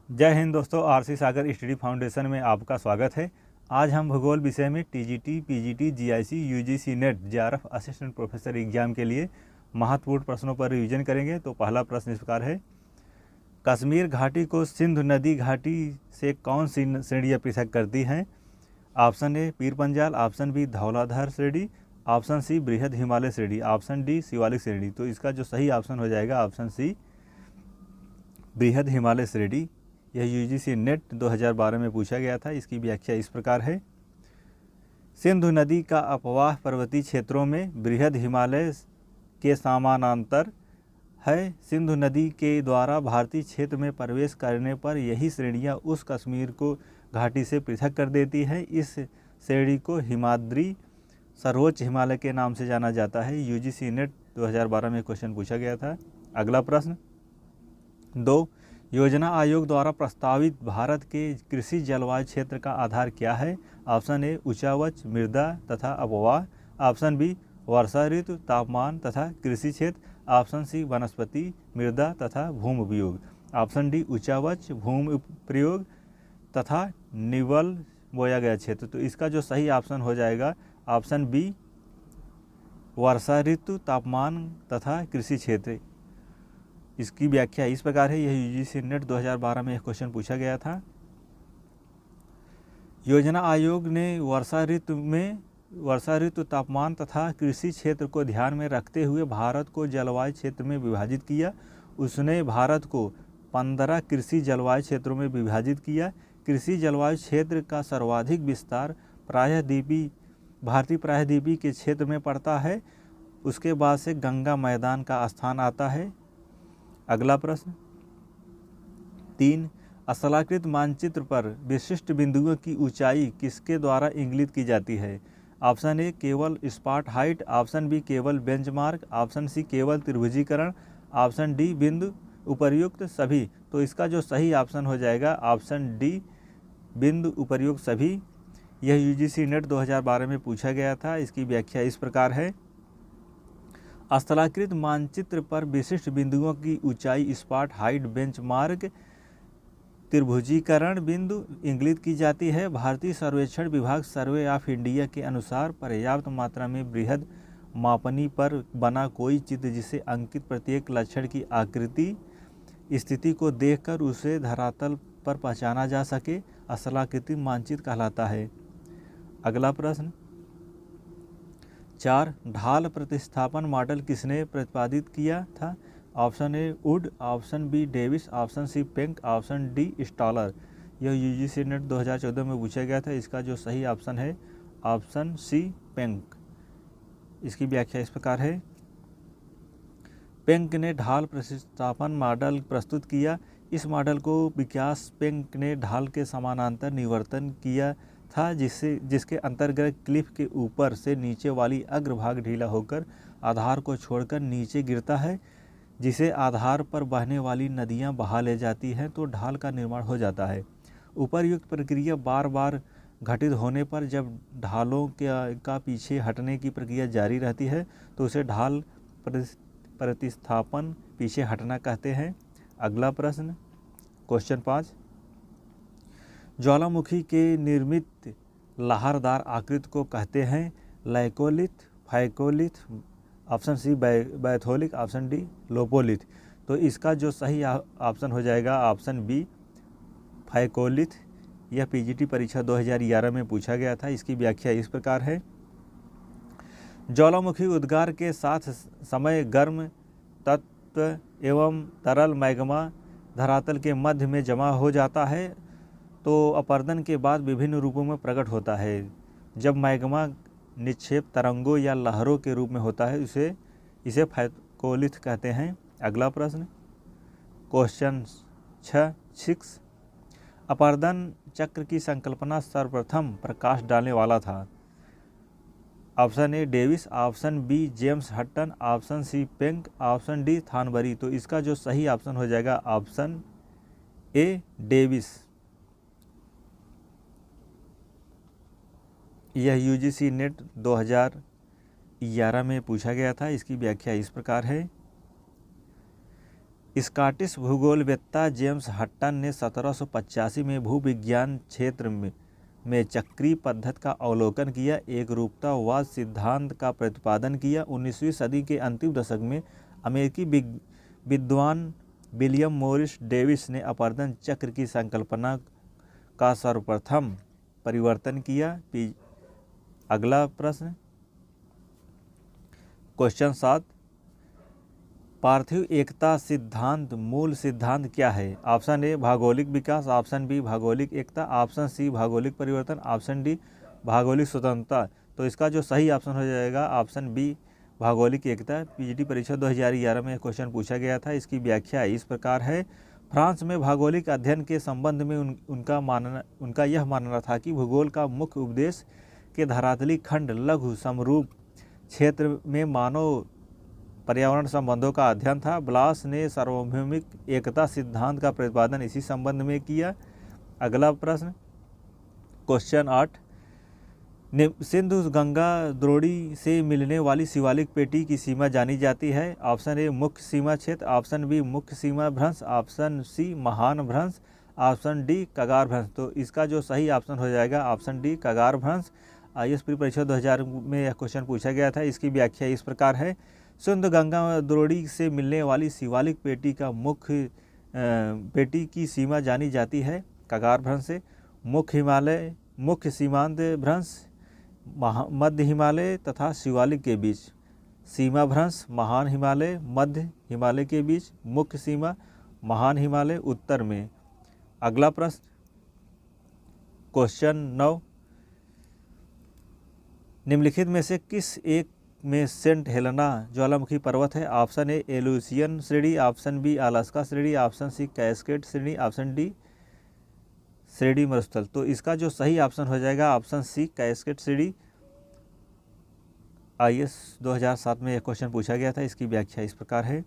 जय हिंद दोस्तों, आरसी सागर study foundation में आपका स्वागत है। आज हम भूगोल विषय में TGT, PGT, GIC, UGC net, JRF assistant professor exam के लिए महत्वपूर्ण प्रश्नों पर रिवीजन करेंगे। तो पहला प्रश्न इस प्रकार है, कश्मीर घाटी को सिंधु नदी घाटी से कौन सी श्रेणियाँ पृथक करती हैं? Option A Pir Panjal, option B Dhauladhar श्रेणी, ऑप्शन सी बृहद हिमालय श्रेणी, ऑप्शन डी शिवालिक श्रेणी। तो इसका जो सही ऑप्शन हो जाएगा ऑप्शन सी बृहद हिमालय श्रेणी। यह यूजीसी नेट 2012 में पूछा गया था। इसकी व्याख्या इस प्रकार है, सिंधु नदी का अपवाह पर्वतीय क्षेत्रों में बृहद हिमालय के समानांतर है। सिंधु नदी के द्वारा भारतीय क्षेत्र में प्रवेश करने पर यही श्रेणियाँ उस कश्मीर को घाटी से पृथक कर देती है। इस श्रेणी को हिमाद्री सर्वोच्च हिमालय के नाम से जाना जाता है। यूजीसी नेट 2012 में क्वेश्चन पूछा गया था। अगला प्रश्न 2, योजना आयोग द्वारा प्रस्तावित भारत के कृषि जलवायु क्षेत्र का आधार क्या है? ऑप्शन ए उच्चावच मृदा तथा अपवाह, ऑप्शन बी वर्षा ऋतु, तापमान तथा कृषि क्षेत्र, ऑप्शन सी वनस्पति मृदा तथा भूमि उपयोग, ऑप्शन डी उच्चावच भूमि प्रयोग तथा निवल बोया गया क्षेत्र। तो इसका जो सही ऑप्शन हो जाएगा ऑप्शन बी वर्षा ऋतु, तापमान तथा कृषि क्षेत्र। इसकी व्याख्या इस प्रकार है, यह यूजीसी नेट 2012 में एक क्वेश्चन पूछा गया था। योजना आयोग ने वर्षा ऋतु, तापमान तथा कृषि क्षेत्र को ध्यान में रखते हुए भारत को जलवायु क्षेत्र में विभाजित किया। उसने भारत को 15 कृषि जलवायु क्षेत्रों में विभाजित किया। कृषि जलवायु क्षेत्र का सर्वाधिक विस्तार भारतीय प्रायद्वीपीय के क्षेत्र में पड़ता है। उसके बाद से गंगा मैदान का स्थान आता है। अगला प्रश्न 3, स्थलाकृत मानचित्र पर विशिष्ट बिंदुओं की ऊंचाई किसके द्वारा इंगित की जाती है? ऑप्शन ए केवल स्पॉट हाइट, ऑप्शन बी केवल बेंचमार्क, ऑप्शन सी केवल त्रिभुजीकरण, ऑप्शन डी बिंदु उपर्युक्त सभी। तो इसका जो सही ऑप्शन हो जाएगा ऑप्शन डी बिंदु उपर्युक्त सभी। यह यूजीसी नेट 2012 में पूछा गया था। इसकी व्याख्या इस प्रकार है, स्थलाकृत मानचित्र पर विशिष्ट बिंदुओं की ऊंचाई स्पॉट हाइट, बेंचमार्क, त्रिभुजीकरण बिंदु इंगित की जाती है। भारतीय सर्वेक्षण विभाग सर्वे ऑफ इंडिया के अनुसार पर्याप्त मात्रा में बृहद मापनी पर बना कोई चित्र जिसे अंकित प्रत्येक लक्षण की आकृति स्थिति को देखकर उसे धरातल पर पहचाना जा सके स्थलाकृति मानचित्र कहलाता है। अगला प्रश्न 4, ढाल प्रतिस्थापन मॉडल किसने प्रतिपादित किया था? Option A wood, option B Davis, option C Penck, option D Strahler. यह यूजीसी नेट 2014 में पूछा गया था। इसका जो सही ऑप्शन है ऑप्शन सी पेंक। इसकी व्याख्या इस प्रकार है, पेंक ने ढाल प्रतिस्थापन मॉडल प्रस्तुत किया। इस मॉडल को विकास पेंक ने ढाल के समानांतर निवर्तन किया था, जिसके अंतर्गत क्लिफ के ऊपर से नीचे वाली अग्रभाग ढीला होकर आधार को छोड़कर नीचे गिरता है, जिसे आधार पर बहने वाली नदियां बहा ले जाती हैं, तो ढाल का निर्माण हो जाता है। उपर्युक्त प्रक्रिया बार बार घटित होने पर जब ढालों का पीछे हटने की प्रक्रिया जारी रहती है तो उसे ढाल प्रतिस्थापन पीछे हटना कहते हैं। अगला प्रश्न क्वेश्चन 5, ज्वालामुखी के निर्मित लहरदार आकृति को कहते हैं laccolith, phacolith, option C batholith, option D lopolith. तो इसका जो सही ऑप्शन हो जाएगा ऑप्शन बी फाइकोलिथ। यह पीजीटी परीक्षा 2011 में पूछा गया था। इसकी व्याख्या इस प्रकार है, ज्वालामुखी उद्गार के साथ समय गर्म तत्व एवं तरल मैग्मा धरातल के मध्य में जमा हो जाता है, तो अपर्दन के बाद विभिन्न रूपों में प्रकट होता है। जब मैग्मा निक्षेप तरंगों या लहरों के रूप में होता है इसे फाइकोलिथ कहते हैं। अगला प्रश्न क्वेश्चन 6, अपर्दन चक्र की संकल्पना सर्वप्रथम प्रकाश डालने वाला था? Option A Davis, option B James Hutton, option C Penck, option D Thornbury. तो इसका जो सही ऑप्शन हो जाएगा ऑप्शन ए डेविस। यह यूजीसी नेट 2011 में पूछा गया था। इसकी व्याख्या इस प्रकार है, स्कॉटिश भूगोलवेत्ता जेम्स हटन ने 1785 में भूविज्ञान क्षेत्र में चक्रीय पद्धति का अवलोकन किया, एकरूपतावाद सिद्धांत का प्रतिपादन किया। 19वीं सदी के अंतिम दशक में अमेरिकी विद्वान विलियम मॉरिस डेविस ने अपवर्तन चक्र की संकल्पना का सर्वप्रथम परिवर्तन किया। अगला प्रश्न क्वेश्चन 7, पार्थिव एकता सिद्धांत मूल सिद्धांत क्या है? ऑप्शन ए भौगोलिक विकास, ऑप्शन बी भौगोलिक एकता, ऑप्शन सी भौगोलिक परिवर्तन, ऑप्शन डी भौगोलिक स्वतंत्रता। तो इसका जो सही ऑप्शन हो जाएगा ऑप्शन बी भौगोलिक एकता। पीजीटी परीक्षा 2011 में क्वेश्चन पूछा गया था। इसकी व्याख्या इस प्रकार है। फ्रांस में भौगोलिक अध्ययन के संबंध में उनका यह मानना था कि भूगोल का मुख्य उद्देश्य के धरातली खंड लघु समरूप क्षेत्र में मानव पर्यावरण संबंधों का अध्ययन था। ब्लास ने सार्वभौमिक एकता सिद्धांत का प्रतिपादन इसी संबंध में किया। अगला प्रश्न क्वेश्चन 8, सिंधु गंगा द्रोणी से मिलने वाली शिवालिक पेटी की सीमा जानी जाती है। ऑप्शन ए मुख्य सीमा क्षेत्र, ऑप्शन बी मुख्य सीमा भ्रंश, ऑप्शन सी महान भ्रंश, ऑप्शन डी कगार भ्रंश। तो इसका जो सही ऑप्शन हो जाएगा ऑप्शन डी कगार भ्रंश। IAS प्री परीक्षा 2000 में यह क्वेश्चन पूछा गया था। इसकी व्याख्या इस प्रकार है। सिंधु गंगा द्रोणी से मिलने वाली शिवालिक पेटी की सीमा जानी जाती है कगार भ्रंश से। मुख्य सीमांत भ्रंश मध्य हिमालय तथा शिवालिक के बीच, सीमा भ्रंश महान हिमालय मध्य हिमालय के बीच, मुख्य सीमा महान हिमालय उत्तर में। अगला प्रश्न क्वेश्चन 9, निम्नलिखित में से किस एक में सेंट हेलेना ज्वालामुखी पर्वत है? ऑप्शन ए एलुसियन श्रेणी, ऑप्शन बी अलास्का श्रेणी, ऑप्शन सी कैस्केड श्रेणी, ऑप्शन डी श्रेणी मरुस्थल। तो इसका जो सही ऑप्शन हो जाएगा ऑप्शन सी कैस्केड श्रेणी। IAS 2007 में यह क्वेश्चन पूछा गया था। इसकी व्याख्या इस प्रकार है।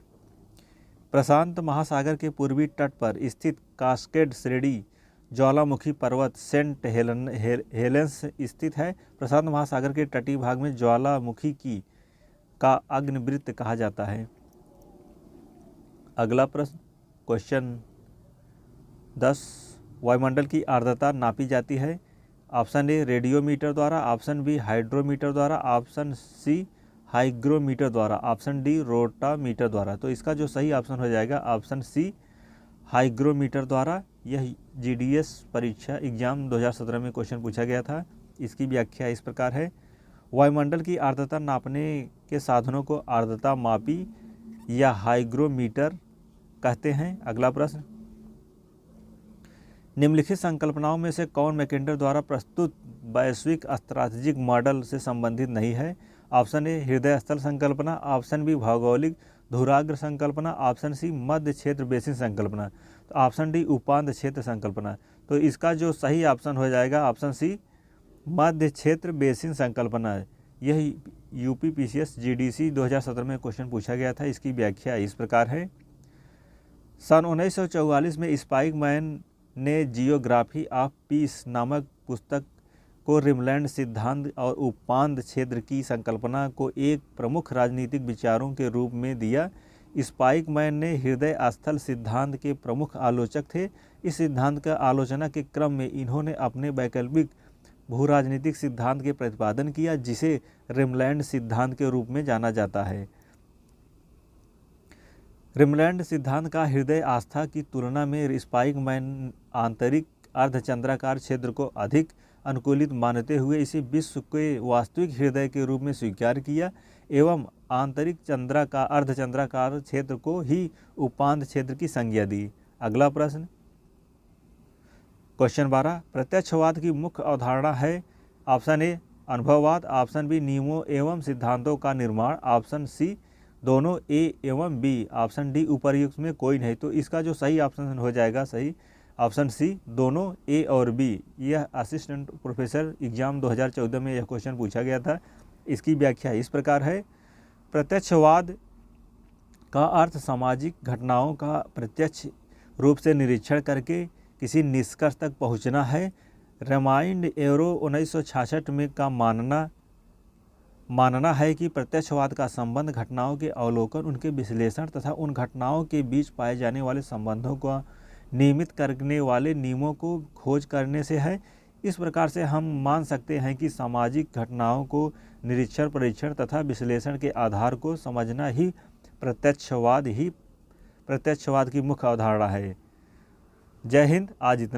प्रशांत महासागर के पूर्वी तट पर स्थित कास्केड श्रेणी ज्वालामुखी पर्वत सेंट हेलेंस स्थित है। प्रशांत महासागर के तटीय भाग में ज्वालामुखी का अग्निवृत्त कहा जाता है। अगला प्रश्न क्वेश्चन 10, वायुमंडल की आर्द्रता नापी जाती है। ऑप्शन ए रेडियोमीटर द्वारा, ऑप्शन बी हाइड्रोमीटर द्वारा, ऑप्शन सी हाइग्रोमीटर द्वारा, ऑप्शन डी रोटामीटर द्वारा। तो इसका जो सही ऑप्शन हो जाएगा ऑप्शन सी हाइग्रोमीटर द्वारा। यह GDS परीक्षा एग्जाम 2017 में क्वेश्चन पूछा गया था। इसकी व्याख्या इस प्रकार है। वायुमंडल की आर्द्रता नापने के साधनों को आर्द्रता मापी या हाइग्रोमीटर कहते हैं। अगला प्रश्न, निम्नलिखित संकल्पनाओं में से कौन मैकेंडर द्वारा प्रस्तुत वैश्विक स्ट्रैटेजिक मॉडल से संबंधित नहीं है? ऑप्शन ए हृदय स्थल संकल्पना, ऑप्शन बी भौगोलिक धुराग्र संकल्पना, ऑप्शन सी मध्य क्षेत्र बेसिन संकल्पना, तो ऑप्शन डी उपांत क्षेत्र संकल्पना। तो इसका जो सही ऑप्शन हो जाएगा ऑप्शन सी मध्य क्षेत्र बेसिन संकल्पना। यह UPPCS GDC 2017 में क्वेश्चन पूछा गया था। इसकी व्याख्या इस प्रकार है। सन 1944 में स्पाइकमैन ने जियोग्राफी ऑफ पीस नामक पुस्तक को रिमलैंड सिद्धांत और उपांत क्षेत्र की संकल्पना को एक प्रमुख राजनीतिक विचारों के रूप में दिया। स्पाइकमैन ने हृदय स्थल सिद्धांत के प्रमुख आलोचक थे। इस सिद्धांत का आलोचना के क्रम में इन्होंने अपने वैकल्पिक भू राजनीतिक सिद्धांत के प्रतिपादन किया, जिसे रिमलैंड सिद्धांत के रूप में जाना जाता है। रिमलैंड सिद्धांत का हृदय आस्था की तुलना में स्पाइकमैन आंतरिक अर्धचंद्राकार क्षेत्र को अधिक अनुकूलित मानते हुए इसे विश्व के वास्तविक हृदय के रूप में स्वीकार किया एवं आंतरिक अर्धचंद्राकार क्षेत्र को ही उपांत क्षेत्र की संज्ञा दी। अगला प्रश्न क्वेश्चन 12, प्रत्यक्षवाद की मुख्य अवधारणा है। ऑप्शन ए अनुभववाद, ऑप्शन बी नियमों एवं सिद्धांतों का निर्माण, ऑप्शन सी दोनों ए एवं बी, ऑप्शन डी उपर्युक्त में कोई नहीं। तो इसका जो सही ऑप्शन हो जाएगा सही ऑप्शन सी दोनों ए और बी। यह असिस्टेंट प्रोफेसर एग्जाम 2014 में यह क्वेश्चन पूछा गया था। इसकी व्याख्या इस प्रकार है। प्रत्यक्षवाद का अर्थ सामाजिक घटनाओं का प्रत्यक्ष रूप से निरीक्षण करके किसी निष्कर्ष तक पहुंचना है। रेमाइंड एरो 1966 में का मानना मानना है कि प्रत्यक्षवाद का संबंध घटनाओं के अवलोकन, उनके विश्लेषण तथा उन घटनाओं के बीच पाए जाने वाले संबंधों को नियमित करने वाले नियमों को खोज करने से है। इस प्रकार से हम मान सकते हैं कि सामाजिक घटनाओं को निरीक्षण, परीक्षण तथा विश्लेषण के आधार को समझना ही प्रत्यक्षवाद की मुख्य अवधारणा है। जय हिंद। आज इतना।